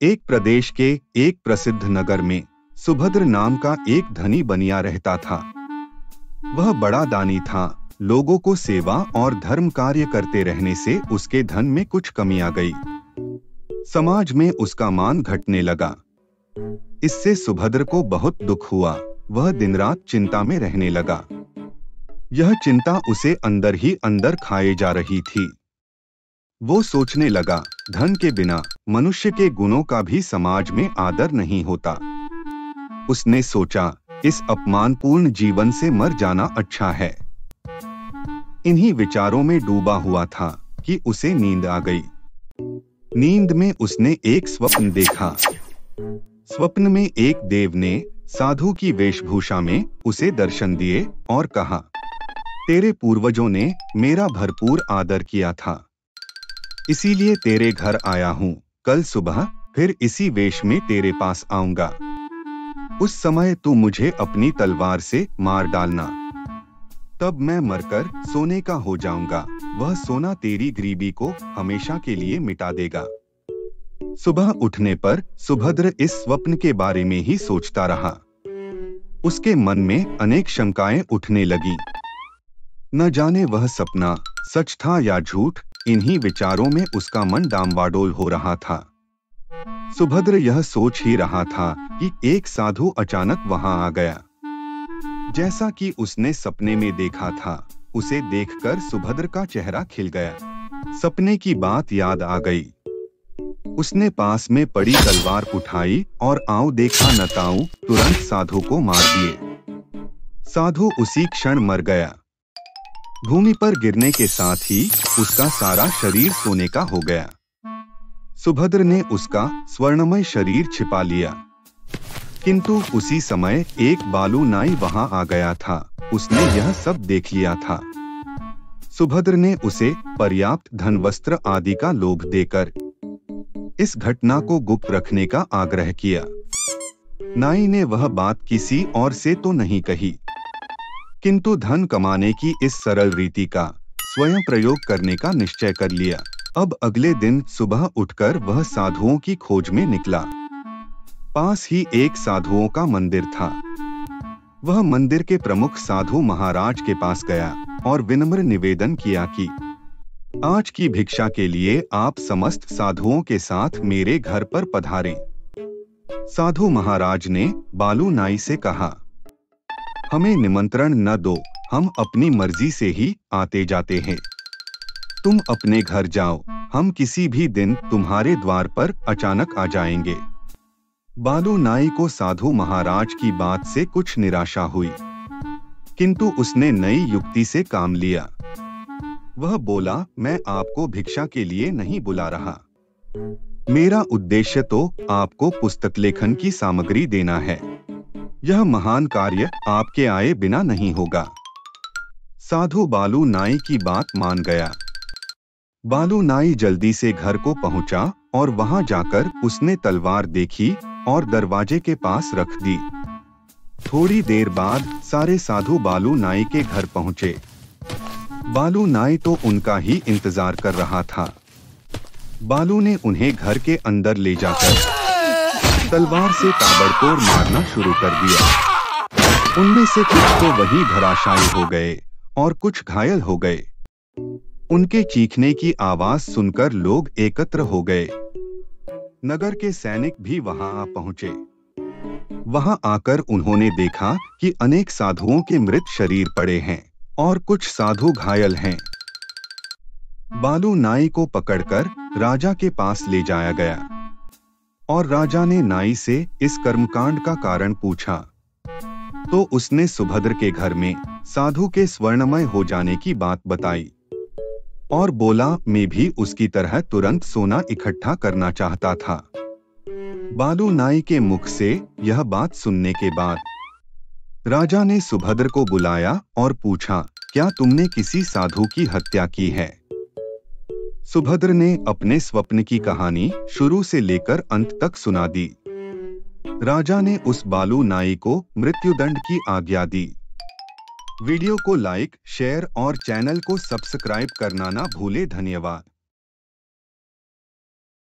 एक प्रदेश के एक प्रसिद्ध नगर में सुभद्र नाम का एक धनी बनिया रहता था। वह बड़ा दानी था। लोगों को सेवा और धर्म कार्य करते रहने से उसके धन में कुछ कमी आ गई। समाज में उसका मान घटने लगा। इससे सुभद्र को बहुत दुख हुआ। वह दिन रात चिंता में रहने लगा। यह चिंता उसे अंदर ही अंदर खाए जा रही थी। वो सोचने लगा, धन के बिना मनुष्य के गुणों का भी समाज में आदर नहीं होता। उसने सोचा, इस अपमानपूर्ण जीवन से मर जाना अच्छा है। इन्हीं विचारों में डूबा हुआ था कि उसे नींद आ गई। नींद में उसने एक स्वप्न देखा। स्वप्न में एक देव ने साधु की वेशभूषा में उसे दर्शन दिए और कहा, तेरे पूर्वजों ने मेरा भरपूर आदर किया था, इसीलिए तेरे घर आया हूँ। कल सुबह फिर इसी वेश में तेरे पास आऊंगा। उस समय तू मुझे अपनी तलवार से मार डालना। तब मैं मरकर सोने का हो जाऊंगा। वह सोना तेरी गरीबी को हमेशा के लिए मिटा देगा। सुबह उठने पर सुभद्र इस स्वप्न के बारे में ही सोचता रहा। उसके मन में अनेक शंकाएं उठने लगी। न जाने वह सपना सच था या झूठ। इन्हीं विचारों में उसका मन डामाडोल हो रहा था। सुभद्र यह सोच ही रहा था कि एक साधु अचानक वहां आ गया। जैसा कि उसने सपने में देखा था, उसे देखकर सुभद्र का चेहरा खिल गया। सपने की बात याद आ गई। उसने पास में पड़ी तलवार उठाई और आऊं देखा न ताऊं, तुरंत साधु को मार दिए। साधु उसी क्षण मर गया। भूमि पर गिरने के साथ ही उसका सारा शरीर सोने का हो गया। सुभद्र ने उसका स्वर्णमय शरीर छिपा लिया। किंतु उसी समय एक बालू नाई वहां आ गया था। उसने यह सब देख लिया था। सुभद्र ने उसे पर्याप्त धन वस्त्र आदि का लोभ देकर इस घटना को गुप्त रखने का आग्रह किया। नाई ने वह बात किसी और से तो नहीं कही, किंतु धन कमाने की इस सरल रीति का स्वयं प्रयोग करने का निश्चय कर लिया। अब अगले दिन सुबह उठकर वह साधुओं की खोज में निकला। पास ही एक साधुओं का मंदिर था। वह मंदिर के प्रमुख साधु महाराज के पास गया और विनम्र निवेदन किया कि आज की भिक्षा के लिए आप समस्त साधुओं के साथ मेरे घर पर पधारें। साधु महाराज ने बालू नाई से कहा, हमें निमंत्रण न दो, हम अपनी मर्जी से ही आते जाते हैं। तुम अपने घर जाओ, हम किसी भी दिन तुम्हारे द्वार पर अचानक आ जाएंगे। बालू नाई को साधु महाराज की बात से कुछ निराशा हुई, किंतु उसने नई युक्ति से काम लिया। वह बोला, मैं आपको भिक्षा के लिए नहीं बुला रहा। मेरा उद्देश्य तो आपको पुस्तक लेखन की सामग्री देना है। यह महान कार्य आपके आए बिना नहीं होगा। साधु बालू नाई की बात मान गया। बालू नाई जल्दी से घर को पहुंचा और वहां जाकर उसने तलवार देखी और दरवाजे के पास रख दी। थोड़ी देर बाद सारे साधु बालू नाई के घर पहुंचे। बालू नाई तो उनका ही इंतजार कर रहा था। बालू ने उन्हें घर के अंदर ले जाकर तलवार से ताबड़तोड़ मारना शुरू कर दिया। उनमें से कुछ तो वहीं धराशायी हो गए और कुछ घायल हो गए। उनके चीखने की आवाज सुनकर लोग एकत्र हो गए। नगर के सैनिक भी वहां आ पहुंचे। वहां आकर उन्होंने देखा कि अनेक साधुओं के मृत शरीर पड़े हैं और कुछ साधु घायल हैं। बालू नाई को पकड़कर राजा के पास ले जाया गया और राजा ने नाई से इस कर्मकांड का कारण पूछा, तो उसने सुभद्र के घर में साधु के स्वर्णमय हो जाने की बात बताई और बोला, मैं भी उसकी तरह तुरंत सोना इकट्ठा करना चाहता था। बालू नाई के मुख से यह बात सुनने के बाद राजा ने सुभद्र को बुलाया और पूछा, क्या तुमने किसी साधु की हत्या की है? सुभद्र ने अपने स्वप्न की कहानी शुरू से लेकर अंत तक सुना दी। राजा ने उस बालू नाई को मृत्युदंड की आज्ञा दी। वीडियो को लाइक, शेयर और चैनल को सब्सक्राइब करना ना भूले। धन्यवाद।